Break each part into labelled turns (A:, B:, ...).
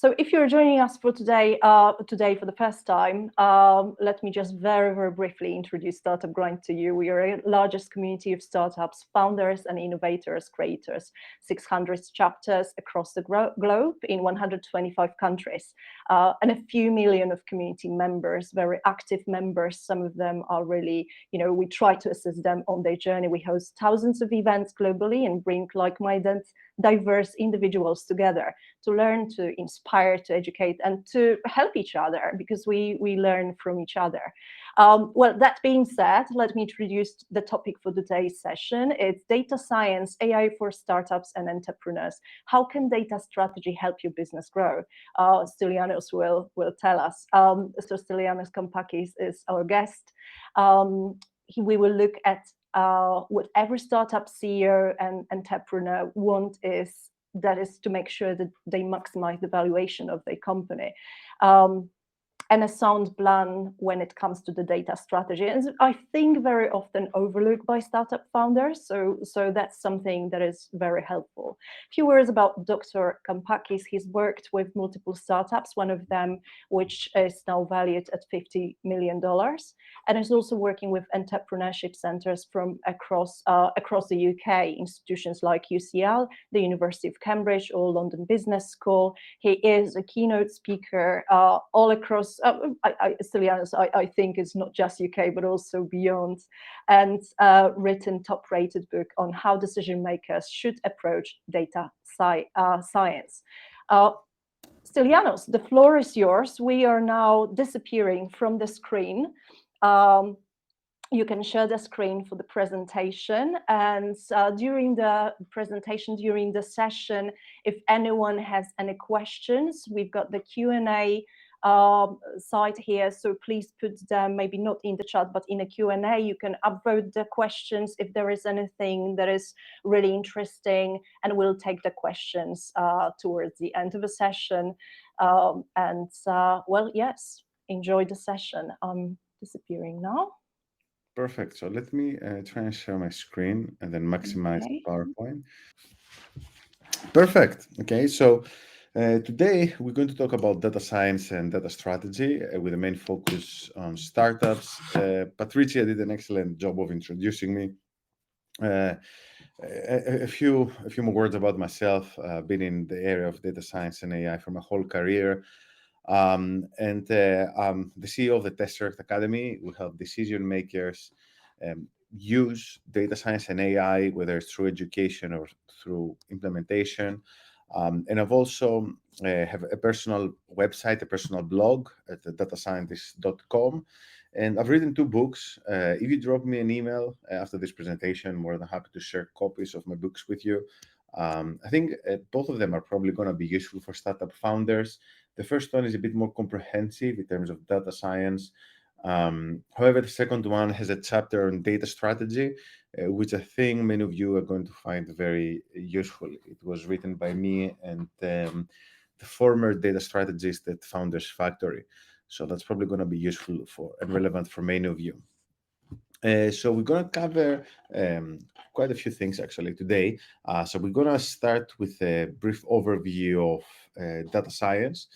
A: So if you're joining us for today for the first time, let me just very, very briefly introduce Startup Grind to you. We are a largest community of startups, founders and innovators, creators, 600 chapters across the globe in 125 countries, and a few million of community members, very active members. Some of them are really, we try to assist them on their journey. We host thousands of events globally and bring like-minded, diverse individuals together to learn, to inspire, to educate, and to help each other, because we learn from each other. Well, that being said, let me introduce the topic for today's session. It's data science, AI for startups and entrepreneurs. How can data strategy help your business grow? Stylianos will tell us. So Stylianos Kampakis is our guest. We will look at what every startup CEO and entrepreneur want is to make sure that they maximize the valuation of their company. And a sound plan when it comes to the data strategy. And I think very often overlooked by startup founders. So that's something that is very helpful. A few words about Dr. Kampakis. He's worked with multiple startups, one of them which is now valued at $50 million. And is also working with entrepreneurship centers from across the UK, institutions like UCL, the University of Cambridge, or London Business School. He is a keynote speaker all across. Stylianos, I think, is not just UK, but also beyond, and written top-rated book on how decision makers should approach data science. Stylianos, the floor is yours. We are now disappearing from the screen. You can share the screen for the presentation, and during the presentation, during the session, if anyone has any questions, we've got the Q&A site here, so please put them, maybe not in the chat, but in a Q&A. You can upvote the questions if there is anything that is really interesting, and we'll take the questions towards the end of the session. Well, yes, enjoy the session. I'm disappearing now.
B: Perfect. So let me try and share my screen and then maximize the PowerPoint. Perfect. Okay, so today we're going to talk about data science and data strategy with a main focus on startups. Patrycja did an excellent job of introducing me. A few more words about myself. Been in the area of data science and AI for my whole career. I'm the CEO of the Tesseract Academy. We help decision makers use data science and AI, whether it's through education or through implementation. And I've also have a personal website, a personal blog at datascientist.com. And I've written 2 books. If you drop me an email after this presentation, more than happy to share copies of my books with you. I think both of them are probably going to be useful for startup founders. The first one is a bit more comprehensive in terms of data science. However, the second one has a chapter on data strategy, which I think many of you are going to find very useful. It was written by me and the former data strategist at Founders Factory. So that's probably going to be useful and relevant for many of you. So we're going to cover quite a few things actually today. So we're going to start with a brief overview of data science,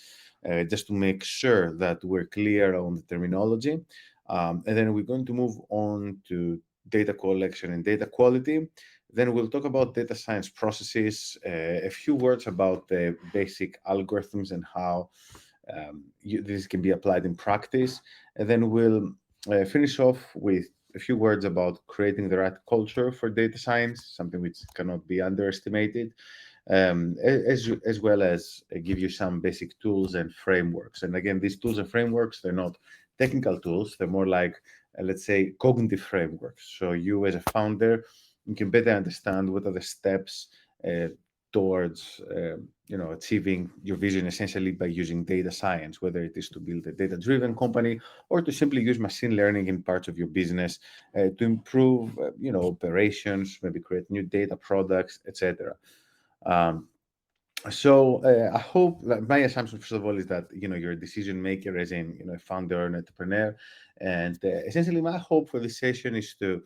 B: just to make sure that we're clear on the terminology. And then we're going to move on to data collection and data quality. Then we'll talk about data science processes, a few words about the basic algorithms and how this can be applied in practice. And then we'll finish off with a few words about creating the right culture for data science, something which cannot be underestimated, as well as give you some basic tools and frameworks. And again, these tools and frameworks, they're not technical tools. They're more like, let's say, cognitive frameworks. So you as a founder, you can better understand what are the steps towards achieving your vision, essentially by using data science, whether it is to build a data-driven company or to simply use machine learning in parts of your business to improve operations, maybe create new data products, etc. So I hope that my assumption, first of all, is that you're a decision maker, as in a founder or an entrepreneur, and essentially my hope for this session is to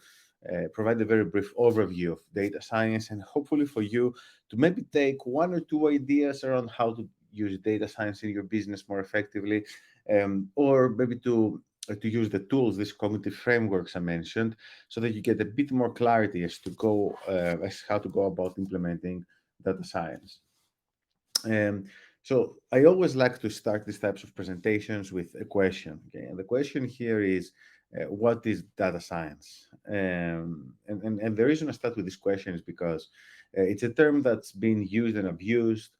B: provide a very brief overview of data science, and hopefully for you to maybe take 1 or 2 ideas around how to use data science in your business more effectively, or maybe to use the tools, these cognitive frameworks I mentioned, so that you get a bit more clarity as how to go about implementing data science. So I always like to start these types of presentations with a question. Okay, and the question here is, what is data science? And the reason I start with this question is because it's a term that's been used and abused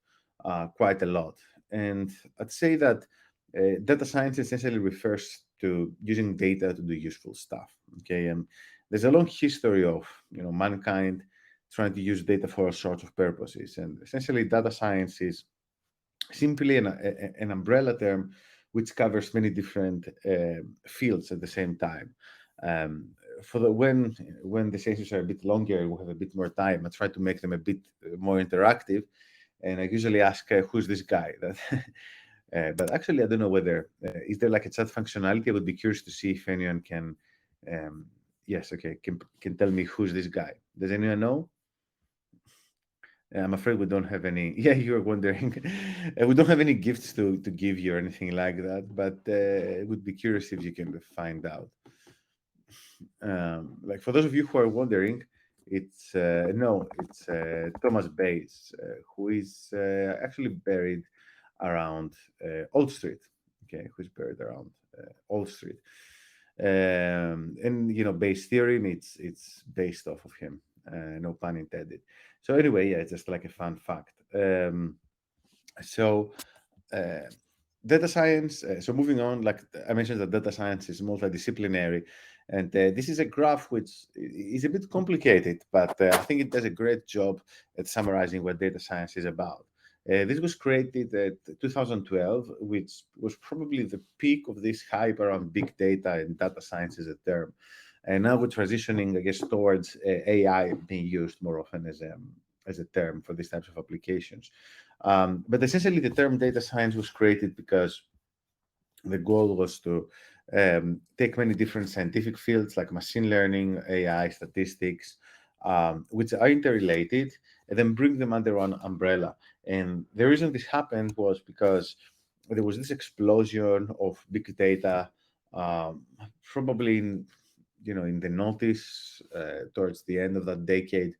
B: quite a lot. And I'd say that data science essentially refers to using data to do useful stuff. Okay, and there's a long history of mankind trying to use data for all sorts of purposes, and essentially data science is simply an umbrella term which covers many different fields at the same time. Um, when the sessions are a bit longer, we have a bit more time. I try to make them a bit more interactive, and I usually ask, "Who's this guy?" But actually, I don't know whether is there like a chat functionality. I would be curious to see if anyone can. Yes, okay, can tell me who's this guy. Does anyone know? I'm afraid we don't have any. Yeah, you're wondering. We don't have any gifts to give you or anything like that, but I would be curious if you can find out. Like for those of you who are wondering, it's Thomas Bates, who is actually buried around Old Street. Okay, who's buried around Old Street. And Bayes' theorem, it's based off of him. No pun intended. So anyway, yeah, it's just like a fun fact. So data science. So moving on, like I mentioned, that data science is multidisciplinary, and this is a graph which is a bit complicated, but I think it does a great job at summarizing what data science is about. This was created at 2012, which was probably the peak of this hype around big data and data science as a term. And now we're transitioning, I guess, towards AI being used more often as a term for these types of applications. But essentially, the term data science was created because the goal was to take many different scientific fields like machine learning, AI, statistics, which are interrelated, and then bring them under one umbrella. And the reason this happened was because there was this explosion of big data, probably in the notice towards the end of that decade.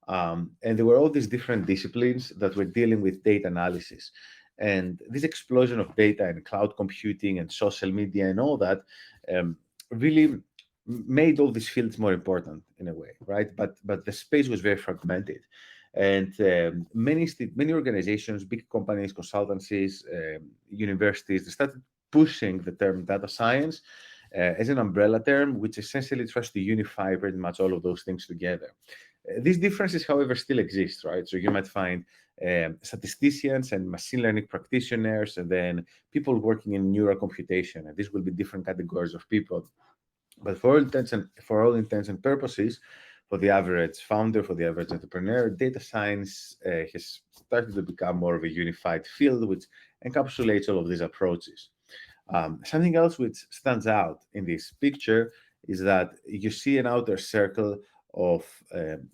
B: And there were all these different disciplines that were dealing with data analysis. And this explosion of data and cloud computing and social media and all that really made all these fields more important in a way, right? But the space was very fragmented. And many organizations, big companies, consultancies, universities, they started pushing the term data science as an umbrella term, which essentially tries to unify pretty much all of those things together. These differences, however, still exist, right? So you might find statisticians and machine learning practitioners, and then people working in neural computation, and these will be different categories of people. But for all intents and purposes, for the average founder, for the average entrepreneur, data science has started to become more of a unified field, which encapsulates all of these approaches. Something else which stands out in this picture is that you see an outer circle of,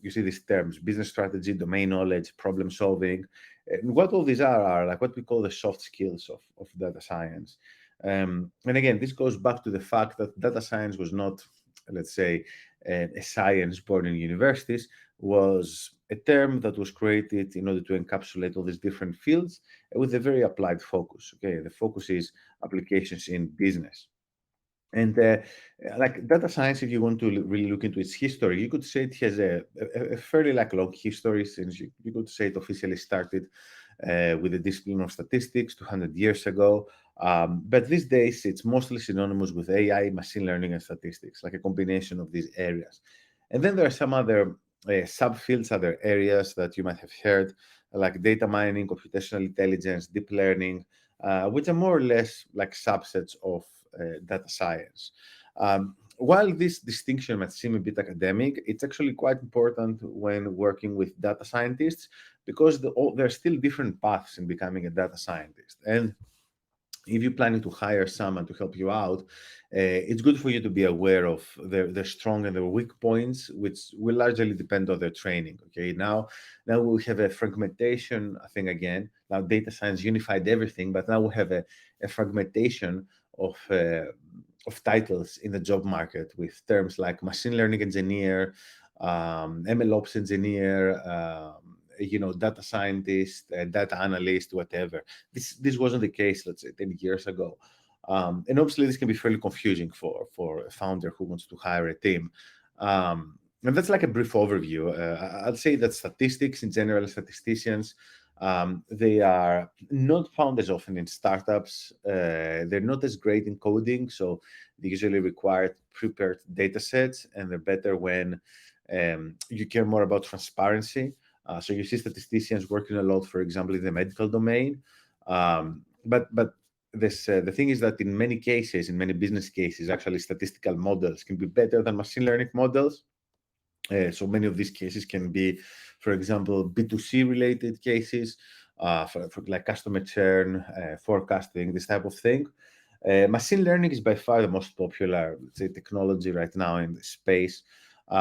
B: you see these terms: business strategy, domain knowledge, problem solving. And what all these are like what we call the soft skills of data science. And again, this goes back to the fact that data science was not, let's say, a science born in universities, was a term that was created in order to encapsulate all these different fields with a very applied focus. Okay, the focus is applications in business. And like data science, if you want to really look into its history, you could say it has a fairly long history, since you could say it officially started with the discipline of statistics 200 years ago. But these days, it's mostly synonymous with AI, machine learning, and statistics, like a combination of these areas. And then there are some other subfields, other areas that you might have heard, like data mining, computational intelligence, deep learning, which are more or less like subsets of data science. While this distinction might seem a bit academic, it's actually quite important when working with data scientists, because there are still different paths in becoming a data scientist. And if you're planning to hire someone to help you out, it's good for you to be aware of their strong and their weak points, which will largely depend on their training. Okay, now we have a fragmentation. I think again, now data science unified everything, but now we have a fragmentation of titles in the job market with terms like machine learning engineer, ML ops engineer. Data scientist, data analyst, whatever. This wasn't the case, let's say, 10 years ago. And obviously, this can be fairly confusing for a founder who wants to hire a team. And that's like a brief overview. I'll say that statistics, in general, statisticians, they are not found as often in startups. They're not as great in coding, so they usually require prepared data sets, and they're better when you care more about transparency. So you see statisticians working a lot, for example, in the medical domain. But the thing is that in many cases, in many business cases, actually statistical models can be better than machine learning models. So many of these cases can be, for example, B2C related cases, for like customer churn, forecasting, this type of thing. Machine learning is by far the most popular, let's say, technology right now in the space,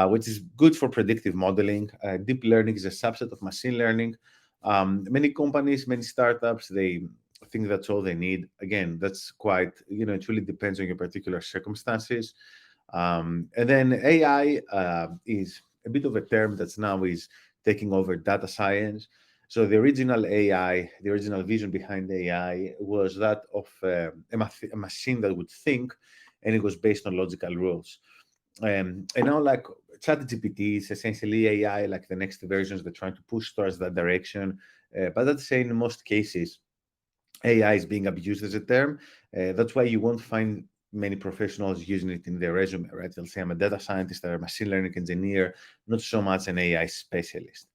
B: which is good for predictive modeling. Deep learning is a subset of machine learning. Many companies, many startups, they think that's all they need. Again, that's quite, it really depends on your particular circumstances. And then AI is a bit of a term that's now is taking over data science. So the original AI, the original vision behind AI was that of a machine that would think, and it was based on logical rules. And now, like ChatGPT is essentially AI, like the next versions they're trying to push towards that direction. But I'd say in most cases, AI is being abused as a term. That's why you won't find many professionals using it in their resume, right? They'll say, I'm a data scientist or a machine learning engineer, not so much an AI specialist.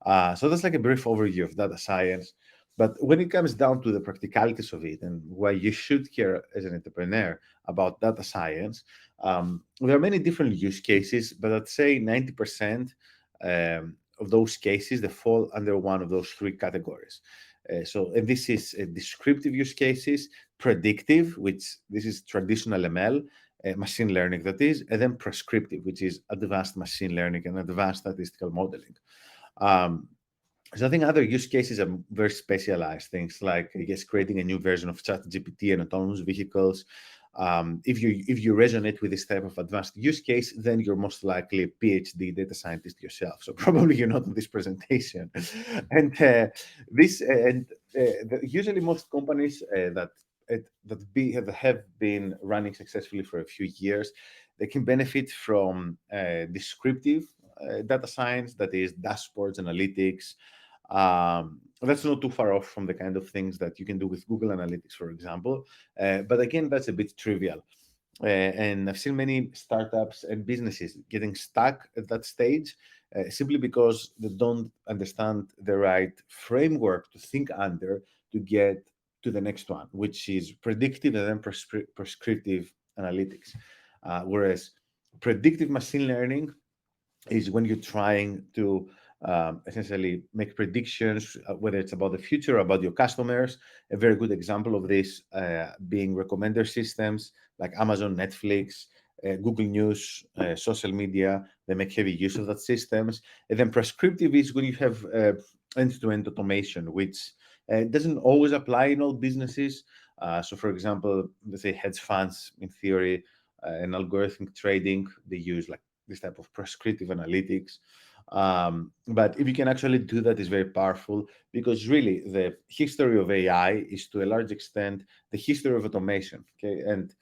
B: So that's like a brief overview of data science. But when it comes down to the practicalities of it and why you should care as an entrepreneur about data science, there are many different use cases, but I'd say 90% of those cases, they fall under one of those three categories. And this is descriptive use cases, predictive, which this is traditional ML, machine learning that is, and then prescriptive, which is advanced machine learning and advanced statistical modeling. So I think other use cases are very specialized things like, I guess, creating a new version of ChatGPT and autonomous vehicles. If you resonate with this type of advanced use case, then you're most likely a PhD data scientist yourself. So probably you're not on this presentation. And usually most companies that have been running successfully for a few years, they can benefit from descriptive data science, that is dashboards, analytics. That's not too far off from the kind of things that you can do with Google Analytics, for example. But again, that's a bit trivial. And I've seen many startups and businesses getting stuck at that stage simply because they don't understand the right framework to think under to get to the next one, which is predictive and then prescriptive analytics. Whereas predictive machine learning is when you're trying to essentially make predictions, whether it's about the future, about your customers. A very good example of this being recommender systems like Amazon, Netflix, Google News, social media. They make heavy use of that systems. And then prescriptive is when you have end-to-end automation, which doesn't always apply in all businesses. So, for example, let's say hedge funds, in theory, and algorithmic trading, they use like this type of prescriptive analytics. But if you can actually do that, is very powerful, because really the history of AI is to a large extent the history of automation. Okay, and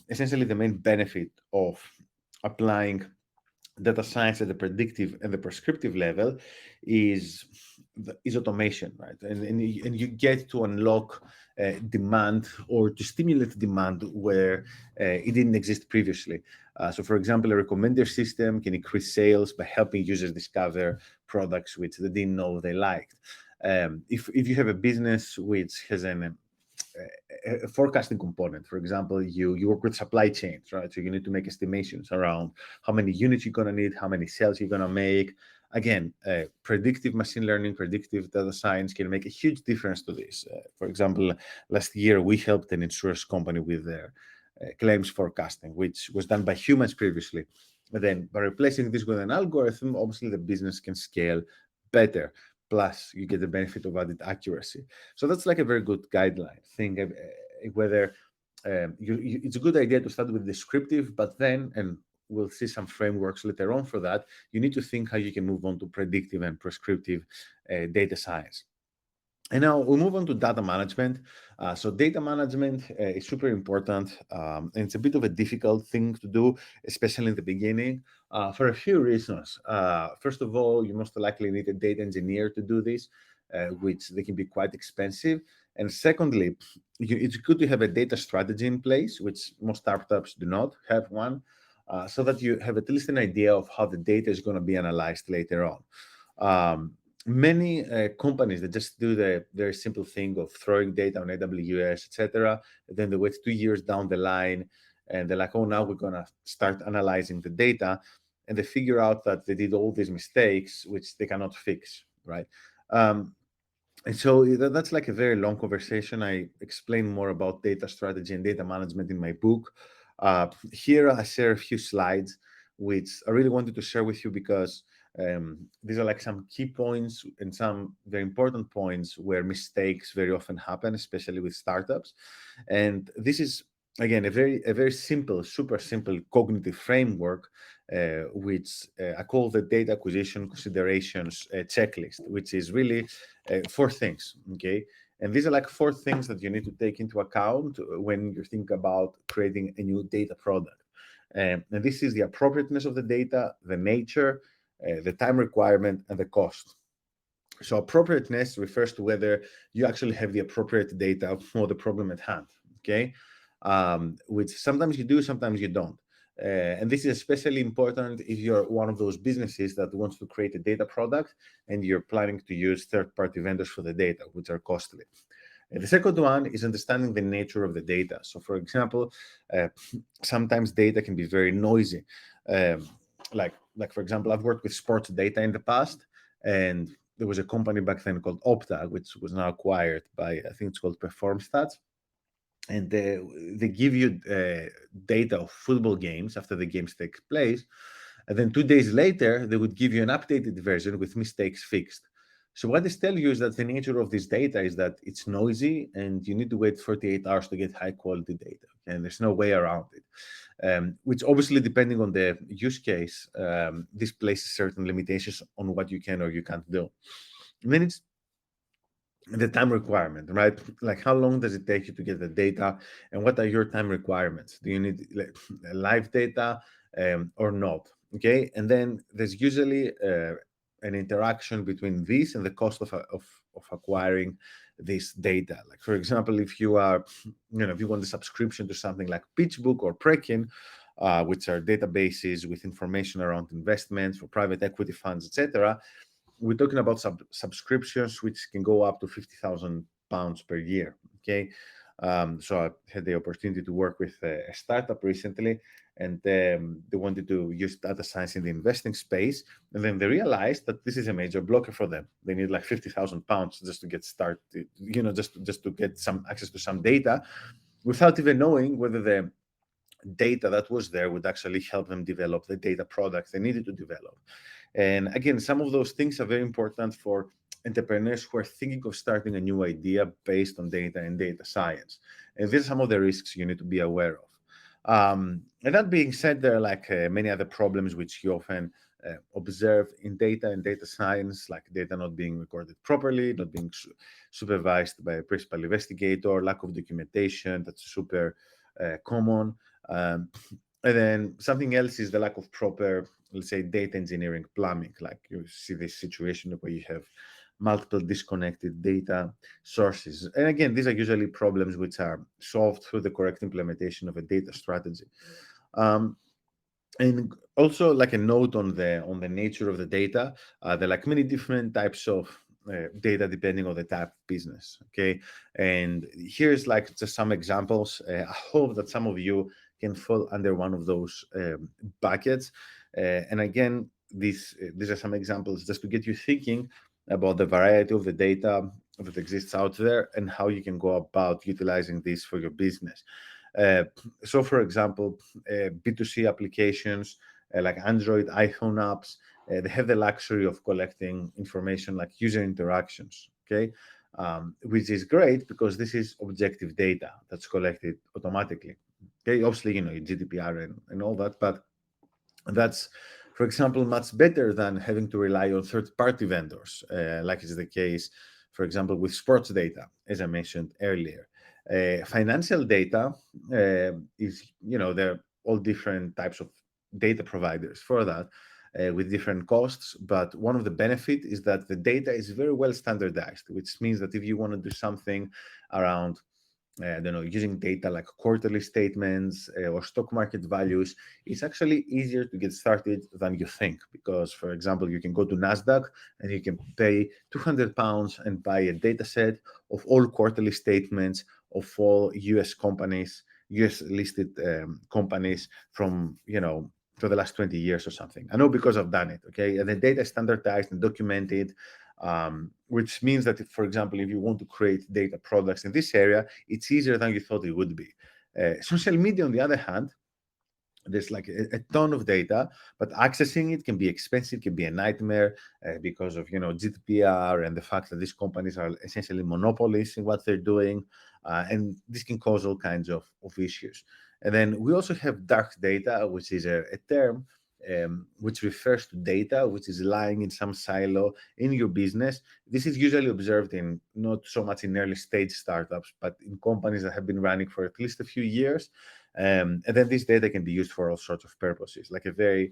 B: essentially the main benefit of applying data science at the predictive and the prescriptive level is automation, right? And you get to unlock demand, or to stimulate demand where it didn't exist previously. So, for example, a recommender system can increase sales by helping users discover products which they didn't know they liked. If you have a business which has a forecasting component, for example, you work with supply chains, right? So you need to make estimations around how many units you're going to need, how many sales you're going to make. again, predictive machine learning, predictive data science can make a huge difference to this. For example, last year we helped an insurance company with their claims forecasting, which was done by humans previously. But then by replacing this with an algorithm, obviously the business can scale better. Plus, you get the benefit of added accuracy. So that's like a very good guideline. Think whether it's a good idea to start with descriptive, but then, and we'll see some frameworks later on for that, you need to think how you can move on to predictive and prescriptive data science. And now we move on to data management. So data management is super important. And it's a bit of a difficult thing to do, especially in the beginning, for a few reasons. First of all, you most likely need a data engineer to do this, which they can be quite expensive. And secondly, it's good to have a data strategy in place, which most startups do not have one, so that you have at least an idea of how the data is going to be analyzed later on. Many companies that just do the very simple thing of throwing data on AWS, etc. Then they wait 2 years down the line, and they're like, "Oh, now we're gonna start analyzing the data," and they figure out that they did all these mistakes, which they cannot fix, right? And so that's like a very long conversation. I explain more about data strategy and data management in my book. Here I share a few slides, which I really wanted to share with you because these are like some key points and some very important points where mistakes very often happen, especially with startups. And this is again a very simple, super simple cognitive framework, which I call the data acquisition considerations checklist, which is really 4 things. Okay. And these are like 4 things that you need to take into account when you think about creating a new data product. And this is the appropriateness of the data, the nature, the time requirement, and the cost. So appropriateness refers to whether you actually have the appropriate data for the problem at hand, okay? Which sometimes you do, sometimes you don't. And this is especially important if you're one of those businesses that wants to create a data product and you're planning to use third-party vendors for the data, which are costly. The second one is understanding the nature of the data. So, for example, sometimes data can be very noisy. Like for example, I've worked with sports data in the past, and there was a company back then called Opta, which was now acquired by, I think it's called Perform Stats. And they give you data of football games after the games take place. And then 2 days later, they would give you an updated version with mistakes fixed. So what this tells you is that the nature of this data is that it's noisy and you need to wait 48 hours to get high quality data. And there's no way around it. Which obviously, depending on the use case, this places certain limitations on what you can or you can't do. And then it's the time requirement, right? Like how long does it take you to get the data, and what are your time requirements? Do you need like, live data or not? Okay, and then there's usually an interaction between this and the cost of acquiring this data. Like for example, if you are, if you want a subscription to something like PitchBook or Prekin, which are databases with information around investments for private equity funds, etc., we're talking about subscriptions which can go up to £50,000 per year. Okay, so I had the opportunity to work with a startup recently, and they wanted to use data science in the investing space, and then they realized that this is a major blocker for them. They need like £50,000 just to get started, just to get some access to some data, without even knowing whether the data that was there would actually help them develop the data products they needed to develop. And again, some of those things are very important for entrepreneurs who are thinking of starting a new idea based on data and data science. And these are some of the risks you need to be aware of. And that being said, there are like many other problems which you often observe in data and data science, like data not being recorded properly, not being supervised by a principal investigator, lack of documentation, that's super common. And then something else is the lack of proper, let's say, data engineering plumbing. Like you see this situation where you have multiple disconnected data sources. And again, these are usually problems which are solved through the correct implementation of a data strategy. And also, like a note on the nature of the data, there are like many different types of data depending on the type of business. Okay, and here's like just some examples. I hope that some of you can fall under one of those buckets. And again, these are some examples just to get you thinking about the variety of the data that exists out there and how you can go about utilizing this for your business. Uh, so, for example, B2C applications like Android, iPhone apps, they have the luxury of collecting information like user interactions, okay? Which is great because this is objective data that's collected automatically. Okay, obviously, GDPR and all that, but that's, for example, much better than having to rely on third-party vendors, like is the case, for example, with sports data, as I mentioned earlier. Financial data is, there are all different types of data providers for that, with different costs. But one of the benefits is that the data is very well standardized, which means that if you want to do something around I don't know, using data like quarterly statements or stock market values, it's actually easier to get started than you think. Because, for example, you can go to NASDAQ and you can pay £200 and buy a data set of all quarterly statements of all US companies, US listed companies from, for the last 20 years or something. I know because I've done it, okay? And the data is standardized and documented, which means that, if, for example, if you want to create data products in this area, it's easier than you thought it would be. Social media, on the other hand, there's like a ton of data, but accessing it can be expensive, can be a nightmare because of GDPR and the fact that these companies are essentially monopolies in what they're doing, and this can cause all kinds of issues. And then we also have dark data, which is a term which refers to data which is lying in some silo in your business. This is usually observed in not so much in early stage startups, but in companies that have been running for at least a few years. And then this data can be used for all sorts of purposes. Like a very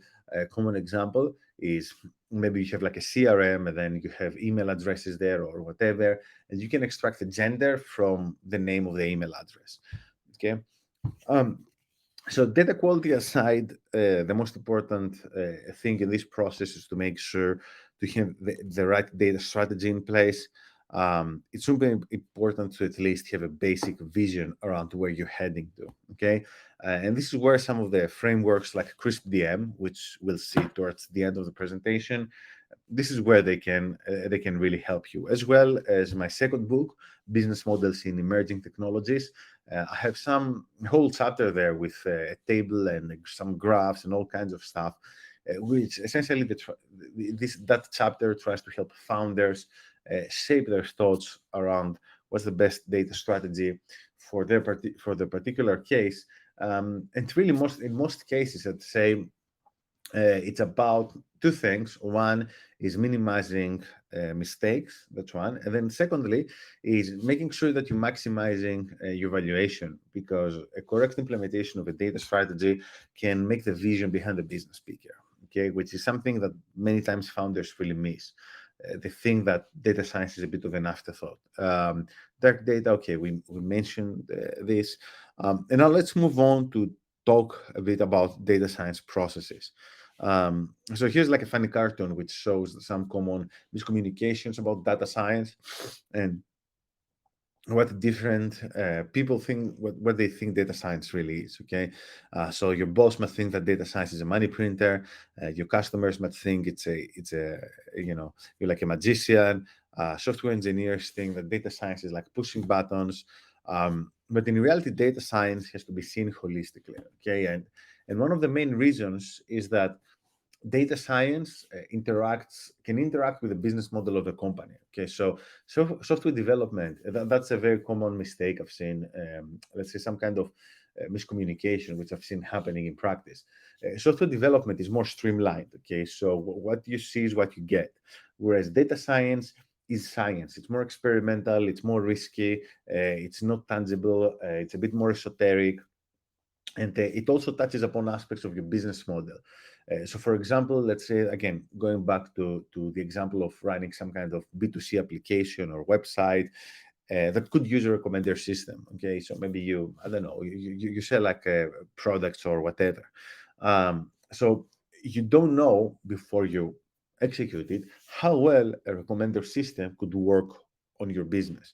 B: common example is maybe you have like a CRM and then you have email addresses there or whatever, and you can extract the gender from the name of the email address. Okay. So data quality aside, the most important thing in this process is to make sure to have the right data strategy in place. It's super important to at least have a basic vision around where you're heading to, okay? And this is where some of the frameworks like CrispDM, which we'll see towards the end of the presentation, this is where they can really help you, as well as my second book, Business Models in Emerging Technologies. I have some whole chapter there with a table and some graphs and all kinds of stuff, which essentially that chapter tries to help founders shape their thoughts around what's the best data strategy for their particular case. And really, in most cases, I'd say it's about two things. One is minimizing mistakes, that's one. And then secondly is making sure that you're maximizing your valuation, because a correct implementation of a data strategy can make the vision behind the business bigger, okay, which is something that many times founders really miss. They think that data science is a bit of an afterthought. Dark data, okay, we mentioned this. And now let's move on to talk a bit about data science processes. So here's like a funny cartoon which shows some common miscommunications about data science and what different people think, what they think data science really is. Okay, so your boss might think that data science is a money printer. Your customers might think it's a you're like a magician. Software engineers think that data science is like pushing buttons. But in reality, data science has to be seen holistically. Okay, and one of the main reasons is that data science can interact with the business model of a company. Okay, so software development, that's a very common mistake I've seen. Let's say some kind of miscommunication which I've seen happening in practice. Software development is more streamlined. Okay, so what you see is what you get, whereas data science is science. It's more experimental, it's more risky, it's not tangible, it's a bit more esoteric, and it also touches upon aspects of your business model. So, for example, let's say, again, going back to the example of running some kind of B2C application or website that could use a recommender system. Okay, so maybe I don't know, you sell like products or whatever. So you don't know before you execute it how well a recommender system could work on your business.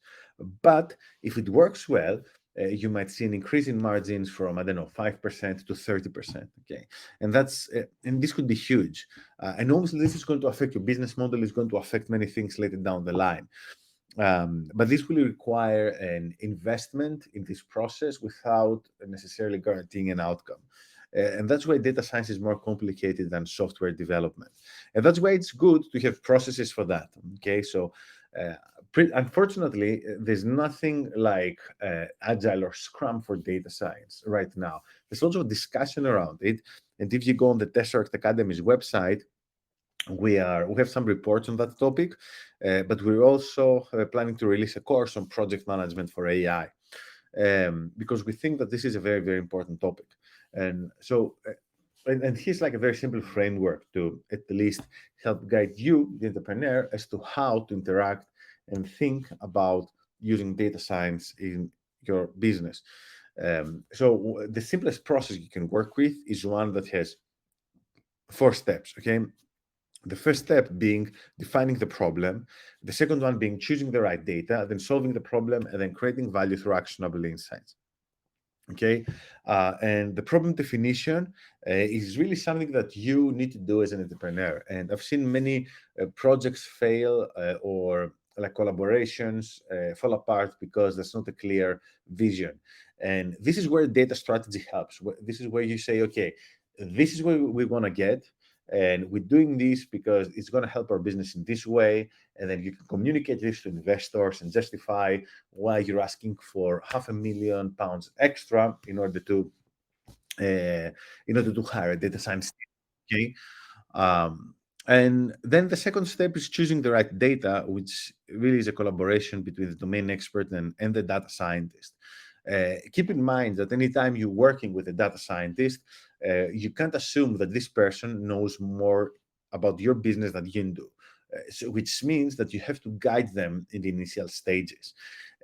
B: But if it works well, you might see an increase in margins from, I don't know, 5% to 30%. Okay, and and this could be huge. And obviously, this is going to affect your business model. Is going to affect many things later down the line. But this will require an investment in this process without necessarily guaranteeing an outcome. And that's why data science is more complicated than software development. And that's why it's good to have processes for that. Okay, so unfortunately, there's nothing like Agile or Scrum for data science right now. There's also discussion around it. And if you go on the Tesseract Academy's website, we have some reports on that topic, but we're also planning to release a course on project management for AI, because we think that this is a very, very important topic. And so, and here's like a very simple framework to at least help guide you, the entrepreneur, as to how to interact and think about using data science in your business. So the simplest process you can work with is one that has 4 steps, okay? The first step being defining the problem, the second one being choosing the right data, then solving the problem, and then creating value through actionable insights. Okay, and the problem definition is really something that you need to do as an entrepreneur. And I've seen many projects fail or like collaborations fall apart because there's not a clear vision. And this is where data strategy helps. This is where you say, okay, this is where we want to get, and we're doing this because it's going to help our business in this way. And then you can communicate this to investors and justify why you're asking for £500,000 extra in order to hire a data science team. Okay. And then the second step is choosing the right data, which really is a collaboration between the domain expert and the data scientist. Keep in mind that anytime you're working with a data scientist, you can't assume that this person knows more about your business than you do, which means that you have to guide them in the initial stages.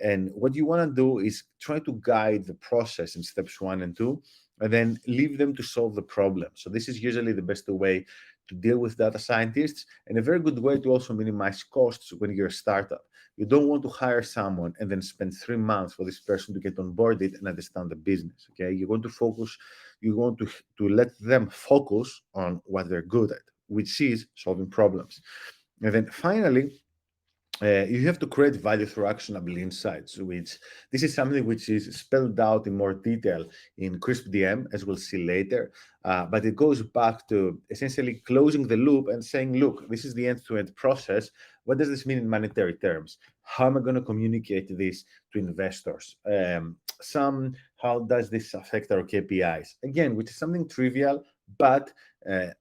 B: And what you want to do is try to guide the process in steps 1 and 2, and then leave them to solve the problem. So this is usually the best way to deal with data scientists, and a very good way to also minimize costs when you're a startup. You don't want to hire someone and then spend 3 months for this person to get onboarded and understand the business. Okay, you want to focus. You want to let them focus on what they're good at, which is solving problems. And then finally, you have to create value through actionable insights, which this is something which is spelled out in more detail in Crisp DM, as we'll see later. But it goes back to essentially closing the loop and saying, look, this is the end-to-end process. What does this mean in monetary terms? How am I going to communicate this to investors? How does this affect our KPIs? Again, which is something trivial, but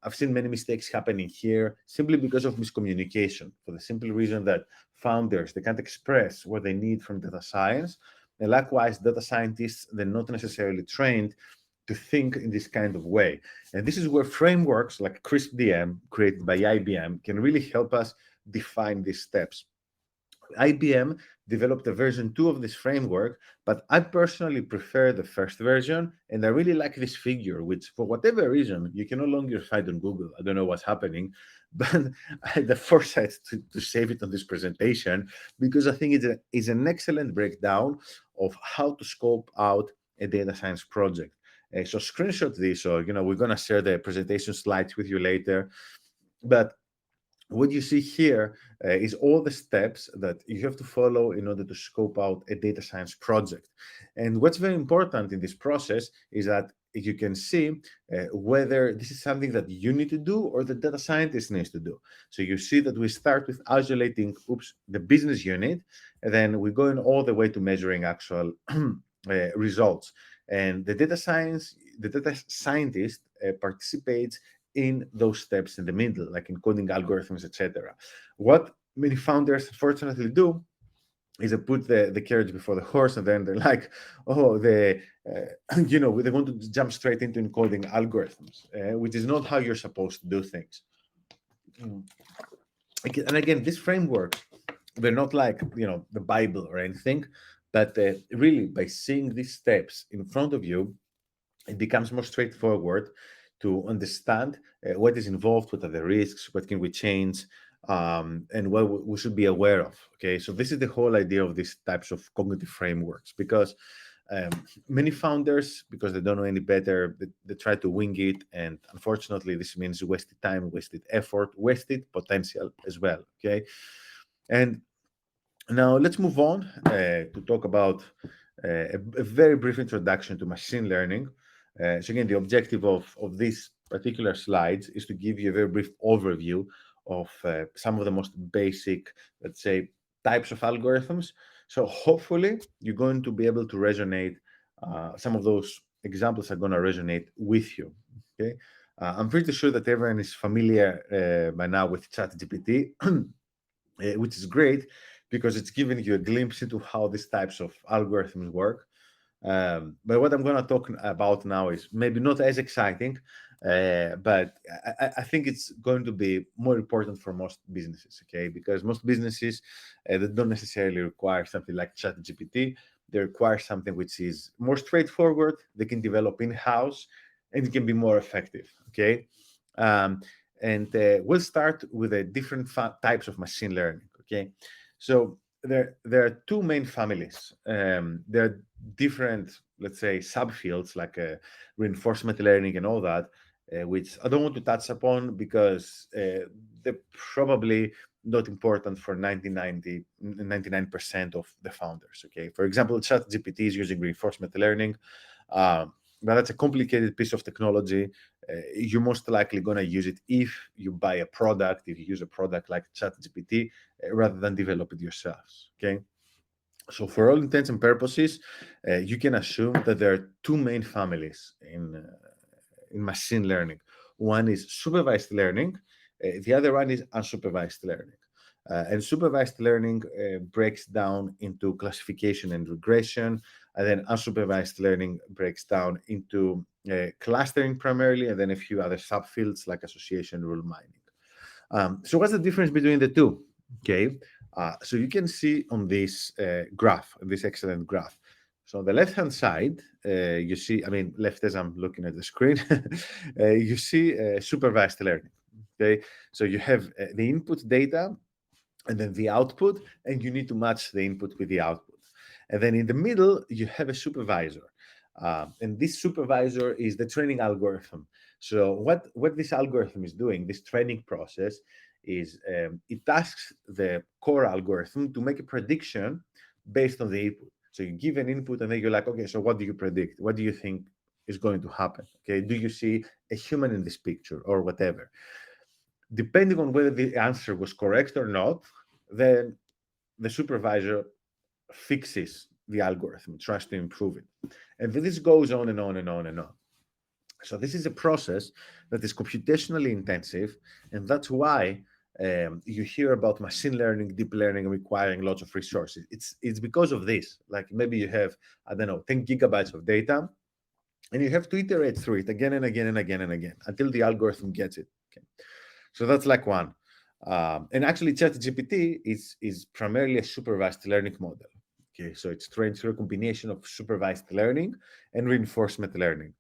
B: I've seen many mistakes happening here simply because of miscommunication, for the simple reason that founders, they can't express what they need from data science. And likewise, data scientists, they're not necessarily trained to think in this kind of way. And this is where frameworks like Crisp DM, created by IBM, can really help us define these steps. IBM developed a version 2 of this framework, but I personally prefer the first version, and I really like this figure, which for whatever reason, you can no longer find on Google. I don't know what's happening, but I had the foresight to save it on this presentation because I think it's an excellent breakdown of how to scope out a data science project. So screenshot this, or we're going to share the presentation slides with you later. But what you see here is all the steps that you have to follow in order to scope out a data science project. And what's very important in this process is that you can see whether this is something that you need to do or the data scientist needs to do. So you see that we start with isolating the business unit, and then we're going all the way to measuring actual results. And the data scientist participates in those steps in the middle, like in coding algorithms, etc. What many founders unfortunately do is they put the carriage before the horse, and then they're like, oh, they want to jump straight into encoding algorithms, which is not how you're supposed to do things. And again, this framework, they're not like the Bible or anything, but really by seeing these steps in front of you, it becomes more straightforward to understand what is involved, what are the risks, what can we change, and what we should be aware of. Okay, so this is the whole idea of these types of cognitive frameworks, because Many founders, because they don't know any better, they try to wing it, and unfortunately, this means wasted time, wasted effort, wasted potential as well. Okay, and now let's move on to talk about a very brief introduction to machine learning. So again, the objective of these particular slides is to give you a very brief overview of some of the most basic, let's say, types of algorithms. So hopefully you're going to be able to resonate. Some of those examples are going to resonate with you. Okay, I'm pretty sure that everyone is familiar by now with ChatGPT, which is great because it's giving you a glimpse into how these types of algorithms work. But what I'm going to talk about now is maybe not as exciting, but I think it's going to be more important for most businesses, okay? Because most businesses that don't necessarily require something like ChatGPT, they require something which is more straightforward, they can develop in-house, and it can be more effective, okay? And we'll start with the different types of machine learning, okay? So there are two main families. There are different, let's say, subfields like reinforcement learning and all that, which I don't want to touch upon because they're probably not important for 99% of the founders. Okay, for example, ChatGPT is using reinforcement learning, but that's a complicated piece of technology. You're most likely going to use it if you buy a product, if you use a product like ChatGPT, rather than develop it yourselves. Okay. So for all intents and purposes, you can assume that there are two main families in machine learning. One is supervised learning, the other one is unsupervised learning. And supervised learning breaks down into classification and regression, and then unsupervised learning breaks down into clustering primarily, and then a few other subfields like association, rule mining. So what's the difference between the two? Okay, so you can see on this graph, this excellent graph. So on the left-hand side, you see, I mean, left as I'm looking at the screen, you see supervised learning. Okay, so you have the input data and then the output, and you need to match the input with the output. And then in the middle, you have a supervisor. And this supervisor is the training algorithm. So what this algorithm is doing, this training process, is it asks the core algorithm to make a prediction based on the input. So you give an input and then you're like, okay, so what do you predict? What do you think is going to happen? Okay, do you see a human in this picture or whatever? Depending on whether the answer was correct or not, then the supervisor fixes the algorithm, tries to improve it. And this goes on and on and on and on. So this is a process that is computationally intensive, and that's why you hear about machine learning, deep learning requiring lots of resources. It's because of this. Like maybe you have, I don't know, 10 gigabytes of data, and you have to iterate through it again and again and again and again until the algorithm gets it. Okay. So that's like one. And actually, ChatGPT is primarily a supervised learning model. Okay, so it's trained through a combination of supervised learning and reinforcement learning.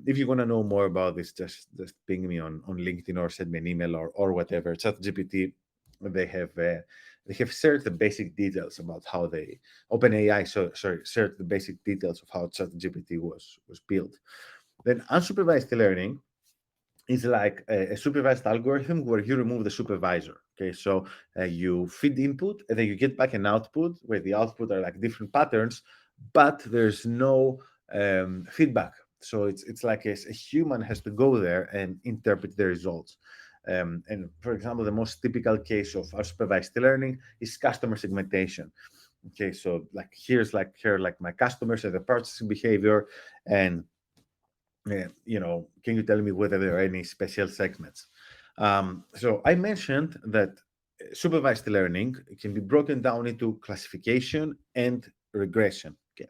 B: If you want to know more about this, just ping me on LinkedIn or send me an email or whatever. ChatGPT, they have shared the basic details about how they OpenAI shared the basic details of how ChatGPT was built. Then unsupervised learning is like a supervised algorithm where you remove the supervisor. Okay, so you feed input and then you get back an output where the output are like different patterns, but there's no feedback. So it's like a human has to go there and interpret the results. And for example, the most typical case of unsupervised learning is customer segmentation. Okay, so like here like my customers and the purchasing behavior, and can you tell me whether there are any special segments? So I mentioned that supervised learning can be broken down into classification and regression. Okay,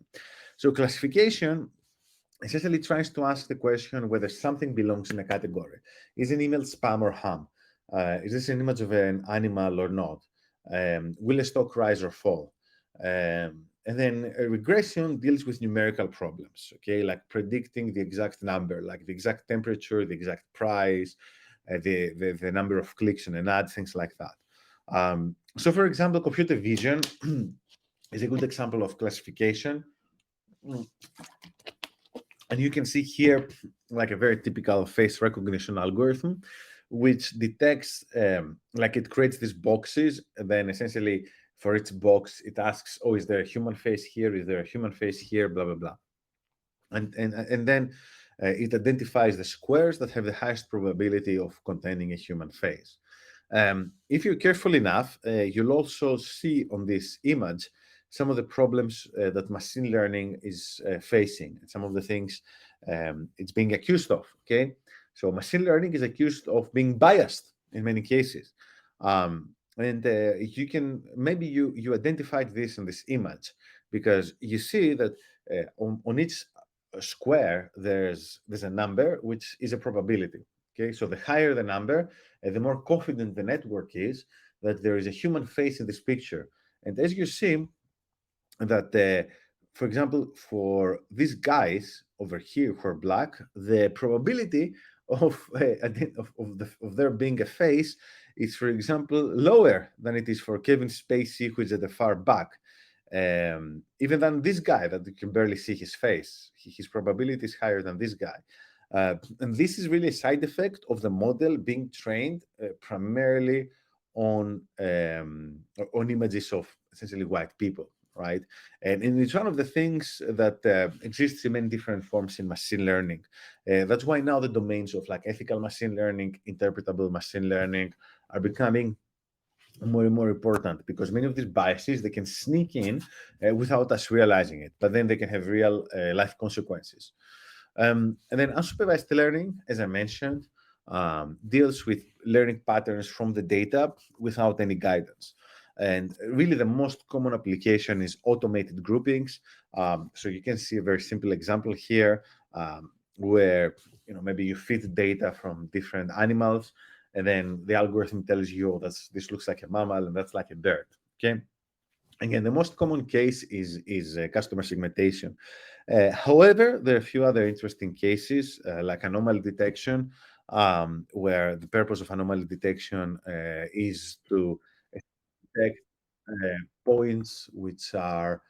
B: so classification essentially tries to ask the question whether something belongs in a category. Is an email spam or ham? Is this an image of an animal or not? Will a stock rise or fall? And then a regression deals with numerical problems, okay, like predicting the exact number, like the exact temperature, the exact price, the number of clicks on an ad, things like that. So, for example, computer vision is a good example of classification. Mm. And you can see here like a very typical face recognition algorithm, which detects, like it creates these boxes, and then essentially for each box, it asks, oh, is there a human face here? Is there a human face here? Blah, blah, blah. And then it identifies the squares that have the highest probability of containing a human face. If you're careful enough, you'll also see on this image some of the problems that machine learning is facing, and some of the things it's being accused of. Okay, so machine learning is accused of being biased in many cases, and you can maybe you identified this in this image because you see that on each square there's a number which is a probability. Okay, so the higher the number, the more confident the network is that there is a human face in this picture. And as you see, that for example, for these guys over here who are black, the probability of there being a face is, for example, lower than it is for Kevin Spacey, who is at the far back. Even than this guy that you can barely see his face, his probability is higher than this guy. And this is really a side effect of the model being trained primarily on images of essentially white people, right? And it's one of the things that exists in many different forms in machine learning. That's why now the domains of like ethical machine learning, interpretable machine learning are becoming more and more important, because many of these biases, they can sneak in without us realizing it, but then they can have real life consequences. And then unsupervised learning, as I mentioned, deals with learning patterns from the data without any guidance. And really, the most common application is automated groupings. So you can see a very simple example here, where maybe you feed data from different animals, and then the algorithm tells you, oh, this looks like a mammal, and that's like a bird. Okay. Again, the most common case is customer segmentation. However, there are a few other interesting cases, like anomaly detection, where the purpose of anomaly detection is to detect points which are,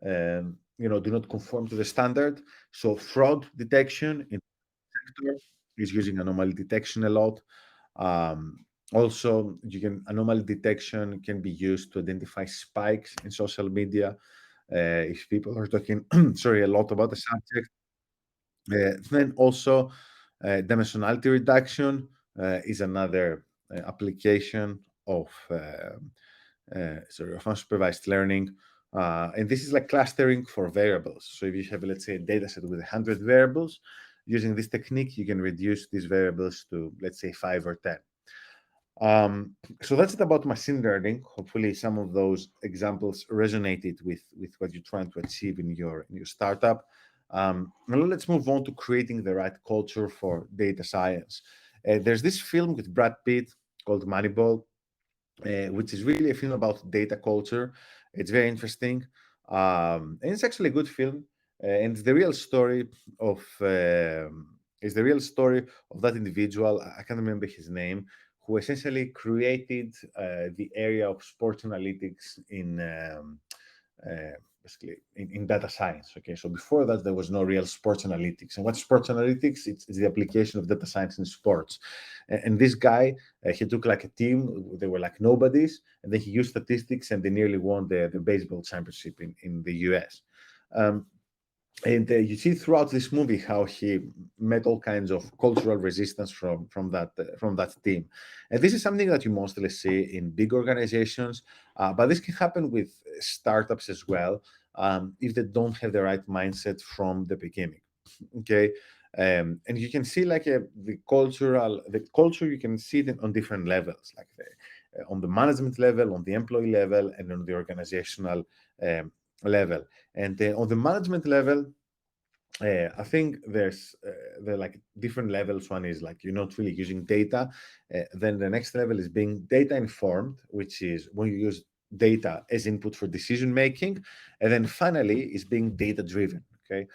B: do not conform to the standard. So fraud detection in the sector is using anomaly detection a lot. Also, anomaly detection can be used to identify spikes in social media. If people are talking, sorry, a lot about the subject. Then also, dimensionality reduction is another application of of unsupervised learning. And this is like clustering for variables. So if you have, let's say, a data set with 100 variables, using this technique, you can reduce these variables to, let's say, 5 or 10. So that's it about machine learning. Hopefully, some of those examples resonated with what you're trying to achieve in your startup. Now let's move on to creating the right culture for data science. There's this film with Brad Pitt called Moneyball, which is really a film about data culture. It's very interesting, and it's actually a good film. And it's the real story of that individual. I can't remember his name, who essentially created the area of sports analytics in basically in data science. Okay, so before that, there was no real sports analytics. And what's sports analytics? It's the application of data science in sports. And this guy, he took like a team, they were like nobodies, and then he used statistics, and they nearly won the baseball championship in the US. And you see throughout this movie how he met all kinds of cultural resistance from that team, and this is something that you mostly see in big organizations, but this can happen with startups as well, if they don't have the right mindset from the beginning. Okay, and you can see like the culture. You can see it on different levels, like on the management level, on the employee level, and on the organizational level. And on the management level, I think there are like different levels. One is like you're not really using data. Then the next level is being data informed, which is when you use data as input for decision making. And then finally is being data driven. Okay,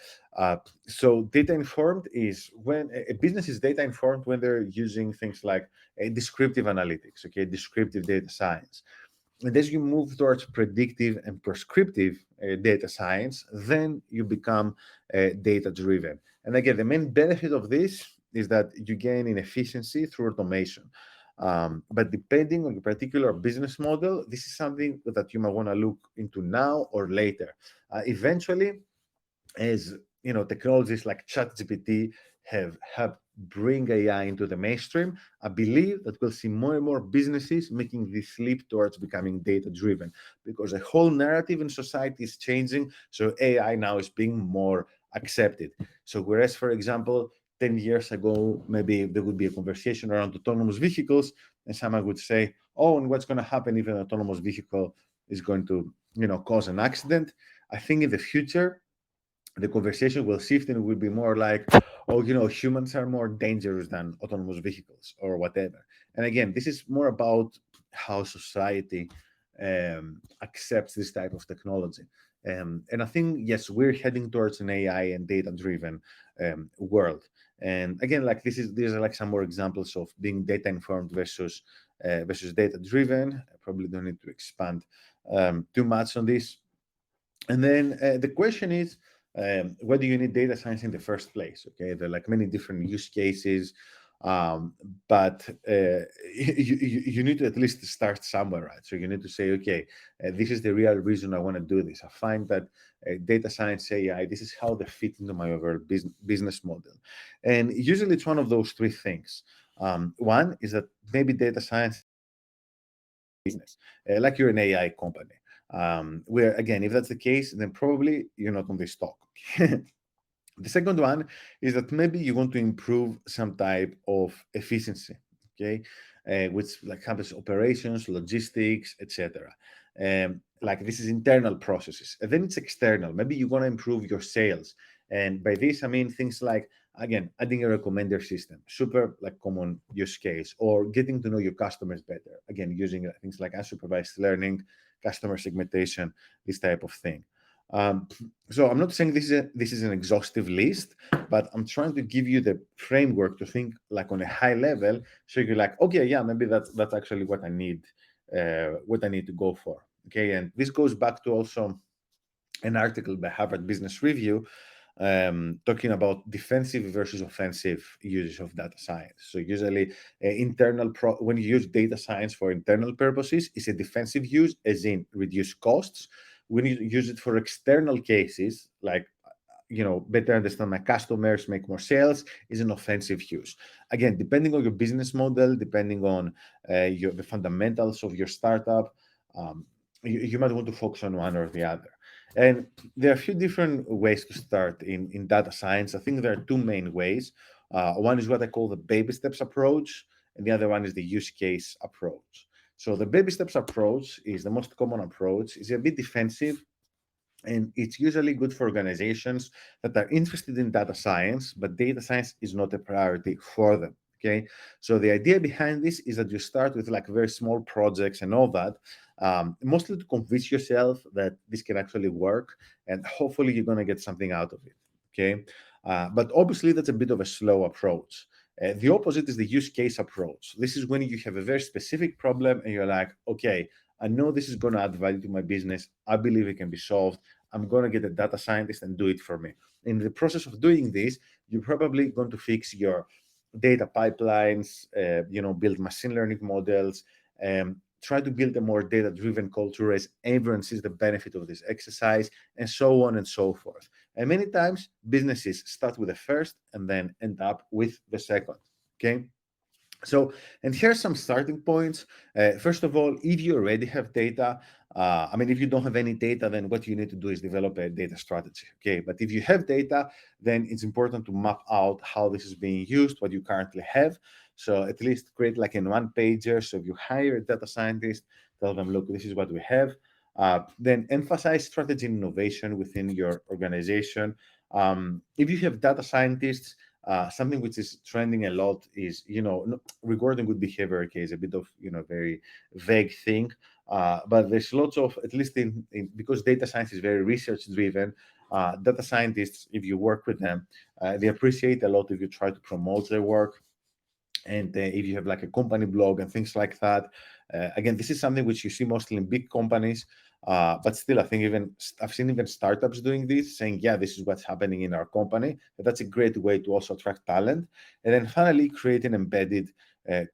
B: so data informed is when a business is data informed when they're using things like descriptive analytics. Okay, descriptive data science. And as you move towards predictive and prescriptive data science, then you become data driven. And again, the main benefit of this is that you gain in efficiency through automation. But depending on your particular business model, this is something that you might want to look into now or later. Eventually, as technologies like ChatGPT have helped bring AI into the mainstream, I believe that we'll see more and more businesses making this leap towards becoming data-driven, because the whole narrative in society is changing. So AI now is being more accepted. So whereas, for example, 10 years ago, maybe there would be a conversation around autonomous vehicles, and someone would say, oh, and what's going to happen if an autonomous vehicle is going to, cause an accident? I think in the future, the conversation will shift and it will be more like, oh, humans are more dangerous than autonomous vehicles or whatever. And again, this is more about how society accepts this type of technology. And I think, yes, we're heading towards an AI and data-driven world. And again, like these are like some more examples of being data-informed versus data-driven. I probably don't need to expand too much on this. And then the question is, why do you need data science in the first place? Okay, there are like many different use cases, but you need to at least start somewhere, right? So you need to say, okay, this is the real reason I want to do this. I find that data science, AI, this is how they fit into my overall business model. And usually it's one of those three things. One is that maybe data science business, like you're an AI company. Where again, if that's the case, then probably you're not on this talk. The second one is that maybe you want to improve some type of efficiency, okay, which like covers operations, logistics, etc. Like this is internal processes, and then it's external. Maybe you want to improve your sales, and by this I mean things like, again, adding a recommender system, super like common use case, or getting to know your customers better. Again, using things like unsupervised learning, customer segmentation, this type of thing. So I'm not saying this is an exhaustive list, but I'm trying to give you the framework to think like on a high level. So you're like, okay, yeah, maybe that's actually what I need to go for. Okay, and this goes back to also an article by Harvard Business Review talking about defensive versus offensive uses of data science. So usually, when you use data science for internal purposes, it's a defensive use, as in reduce costs. When you use it for external cases, like better understand my customers, make more sales, is an offensive use. Again, depending on your business model, depending on the fundamentals of your startup, you might want to focus on one or the other. And there are a few different ways to start in data science. I think there are two main ways. One is what I call the baby steps approach, and the other one is the use case approach. So the baby steps approach is the most common approach. It's a bit defensive, and it's usually good for organizations that are interested in data science, but data science is not a priority for them. Okay, so the idea behind this is that you start with like very small projects and all that, mostly to convince yourself that this can actually work, and hopefully you're going to get something out of it. Okay, but obviously that's a bit of a slow approach. The opposite is the use case approach. This is when you have a very specific problem and you're like, okay, I know this is going to add value to my business. I believe it can be solved. I'm going to get a data scientist and do it for me. In the process of doing this, you're probably going to fix your data pipelines, build machine learning models, try to build a more data-driven culture as everyone sees the benefit of this exercise, and so on and so forth. And many times, businesses start with the first and then end up with the second. Okay. So, and here's some starting points. First of all, if you already have data, if you don't have any data, then what you need to do is develop a data strategy. Okay, but if you have data, then it's important to map out how this is being used, what you currently have. So at least create like a one-pager. So if you hire a data scientist, tell them, look, this is what we have. Then emphasize strategy and innovation within your organization. If you have data scientists, something which is trending a lot is, regarding good behavior case, a bit of, very vague thing. But there's lots of, at least because data science is very research driven, data scientists, if you work with them, they appreciate a lot if you try to promote their work. And if you have like a company blog and things like that, Again, this is something which you see mostly in big companies, but still, I think I've seen even startups doing this, saying, "Yeah, this is what's happening in our company." And that's a great way to also attract talent, and then finally create an embedded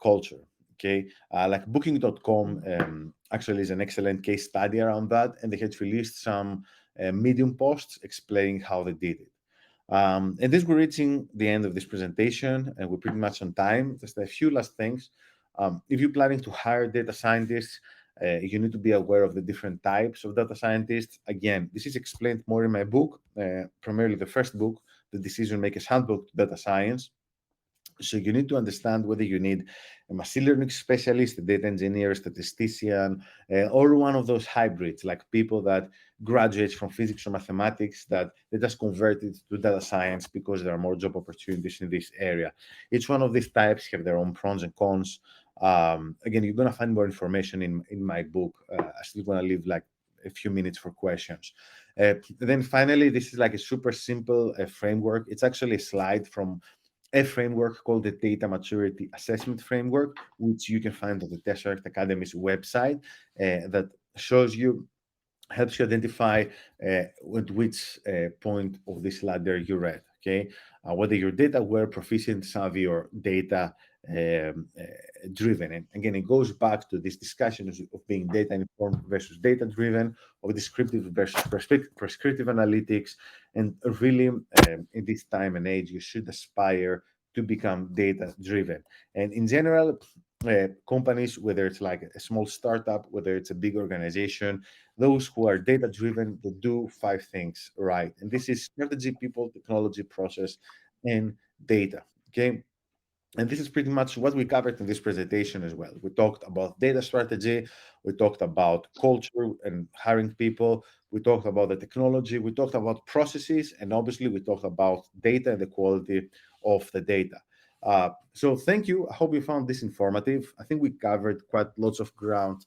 B: culture. Okay, like Booking.com actually is an excellent case study around that, and they had released some Medium posts explaining how they did it. And this, we're reaching the end of this presentation, and we're pretty much on time. Just a few last things. If you're planning to hire data scientists, you need to be aware of the different types of data scientists. Again, this is explained more in my book, primarily the first book, The Decision Maker's Handbook to Data Science. So you need to understand whether you need a machine learning specialist, a data engineer, a statistician, or one of those hybrids, like people that graduate from physics or mathematics that they just converted to data science because there are more job opportunities in this area. Each one of these types have their own pros and cons. Again, you're going to find more information in my book. I still want to leave like a few minutes for questions. Then finally, this is like a super simple framework. It's actually a slide from a framework called the Data Maturity Assessment Framework, which you can find on the Tesseract Academy's website, that shows you, helps you identify at which point of this ladder you're at, okay? Whether you're data aware, proficient, savvy, or data driven. And again, it goes back to this discussion of being data informed versus data driven, or descriptive versus prescriptive analytics. And really, in this time and age, you should aspire to become data driven. And in general, companies, whether it's like a small startup, whether it's a big organization, those who are data driven, they do 5 things right. And this is strategy, people, technology, process, and data. Okay. And this is pretty much what we covered in this presentation as well. We talked about data strategy, we talked about culture and hiring people, we talked about the technology, we talked about processes, and obviously we talked about data and the quality of the data. So thank you. I hope you found this informative. I think we covered quite lots of ground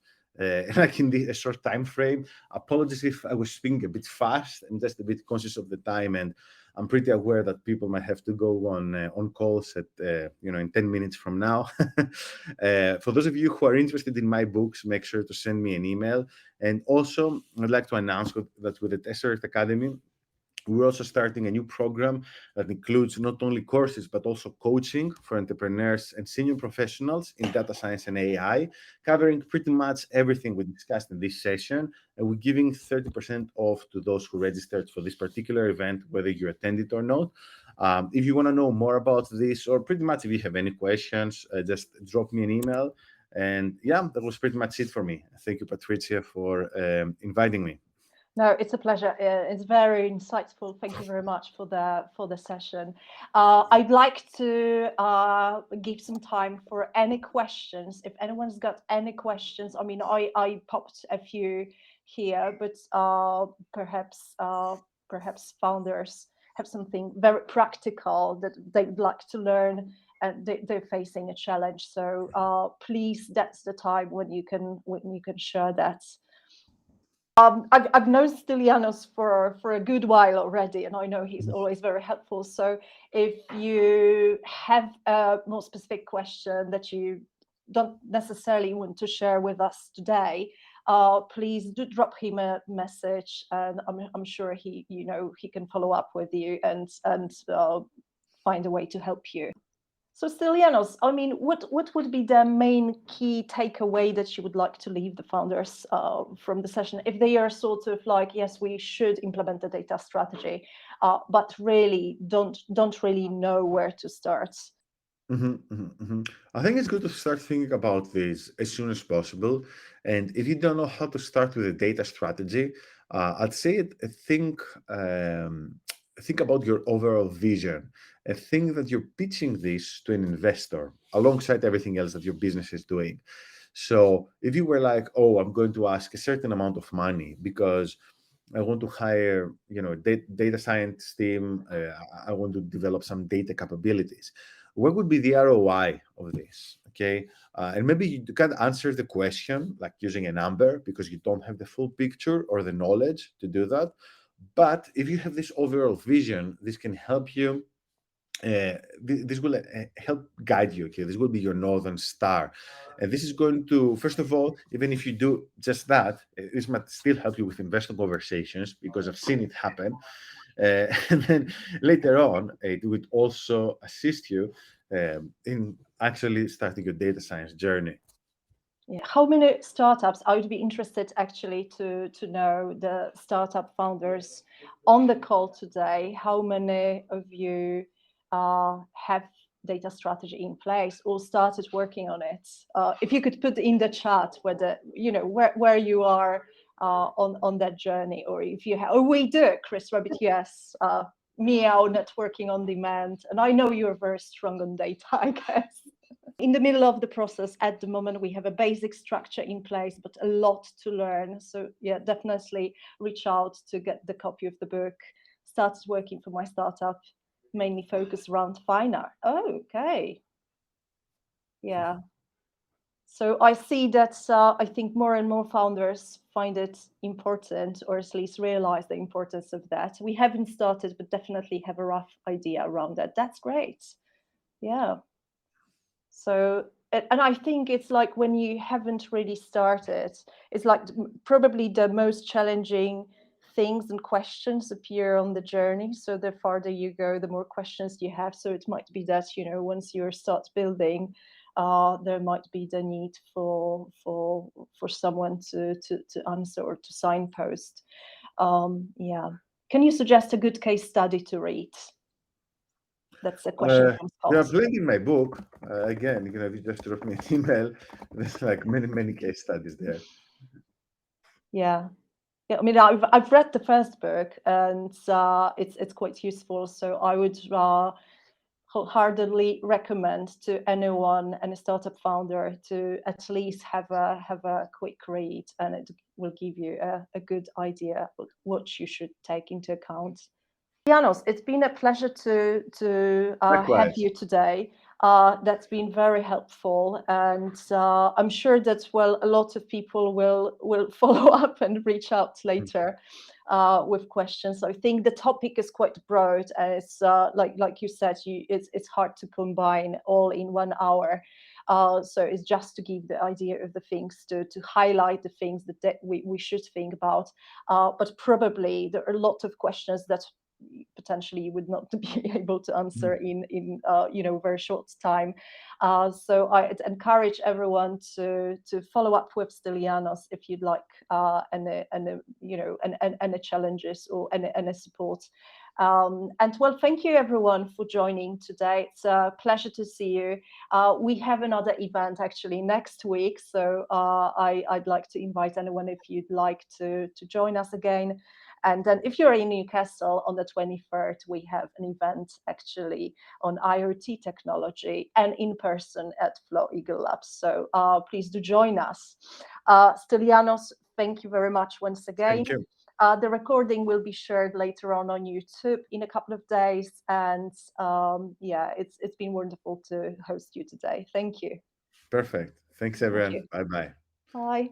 B: like in a short time frame. Apologies if I was speaking a bit fast. I'm just a bit conscious of the time, and I'm pretty aware that people might have to go on calls at in 10 minutes from now. For those of you who are interested in my books, make sure to send me an email. And also, I'd like to announce that with the Tesseract Academy, we're also starting a new program that includes not only courses, but also coaching for entrepreneurs and senior professionals in data science and AI, covering pretty much everything we discussed in this session. And we're giving 30% off to those who registered for this particular event, whether you attend it or not. If you want to know more about this, or pretty much if you have any questions, just drop me an email. And yeah, that was pretty much it for me. Thank you, Patrycja, for inviting me.
A: No, it's a pleasure. It's very insightful. Thank you very much for the session. I'd like to give some time for any questions. If anyone's got any questions, I mean, I popped a few here, but perhaps founders have something very practical that they'd like to learn, and they're facing a challenge. So please, that's the time when you can share that. I've known Stylianos for a good while already, and I know he's always very helpful. So if you have a more specific question that you don't necessarily want to share with us today, please do drop him a message, and I'm sure he can follow up with you and find a way to help you. So Stylianos, I mean, what would be the main key takeaway that you would like to leave the founders from the session, if they are sort of like, yes, we should implement the data strategy, but really don't really know where to start?
B: I think it's good to start thinking about this as soon as possible. And if you don't know how to start with a data strategy, I'd say think about your overall vision, and think that you're pitching this to an investor alongside everything else that your business is doing. So if you were like, oh, I'm going to ask a certain amount of money because I want to hire, data science team. I want to develop some data capabilities. What would be the ROI of this? Okay, and maybe you can't answer the question like using a number because you don't have the full picture or the knowledge to do that. But if you have this overall vision, this can help you this will help guide you. Okay, this will be your northern star, and this is going to, first of all, even if you do just that, this might still help you with investor conversations because I've seen it happen. And then later on, it would also assist you in actually starting your data science journey.
A: Yeah. How many startups? I would be interested actually to know the startup founders on the call today. How many of you have data strategy in place or started working on it? If you could put in the chat whether where you are on that journey, or if you have. Oh, we do, Chris Rabbit. Yes. Meow, networking on demand, and I know you're very strong on data, I guess. In the middle of the process at the moment, we have a basic structure in place, but a lot to learn. So yeah, definitely reach out to get the copy of the book. Started working for my startup, mainly focused around finance. Oh, okay. Yeah. So I see that I think more and more founders find it important, or at least realize the importance of that. We haven't started, but definitely have a rough idea around that. That's great. Yeah. So, and I think it's like when you haven't really started, it's like probably the most challenging things and questions appear on the journey. So the farther you go, the more questions you have. So it might be that, once you start building, there might be the need for someone to answer or to signpost. Yeah. Can you suggest a good case study to read? That's a question from
B: There are
A: Scott.
B: plenty in my book. Again, if you just drop me an email, there's like many case studies there.
A: Yeah. Yeah, I mean, I've read the first book, and it's quite useful. So I would wholeheartedly recommend to anyone and a startup founder to at least have a quick read, and it will give you a good idea of what you should take into account. Stylianos, it's been a pleasure to have
B: Likewise.
A: you today. That's been very helpful, and I'm sure that a lot of people will follow up and reach out later with questions. I think the topic is quite broad, and it's like you said, it's hard to combine all in 1 hour. So it's just to give the idea of the things, to highlight the things that we should think about. But probably there are a lot of questions that potentially you would not be able to answer in very short time. So I'd encourage everyone to follow up with Stylianos if you'd like any challenges or any support. And thank you everyone for joining today. It's a pleasure to see you. We have another event actually next week, so I'd like to invite anyone if you'd like to join us again. And then if you're in Newcastle on the 23rd, we have an event actually on IoT technology and in person at Flow Eagle Labs. So please do join us. Stylianos, thank you very much once again.
B: Thank you.
A: The recording will be shared later on YouTube in a couple of days. And yeah, it's been wonderful to host you today. Thank you.
B: Perfect. Thanks,
A: Thank
B: everyone.
A: you.
B: Bye-bye.
A: Bye.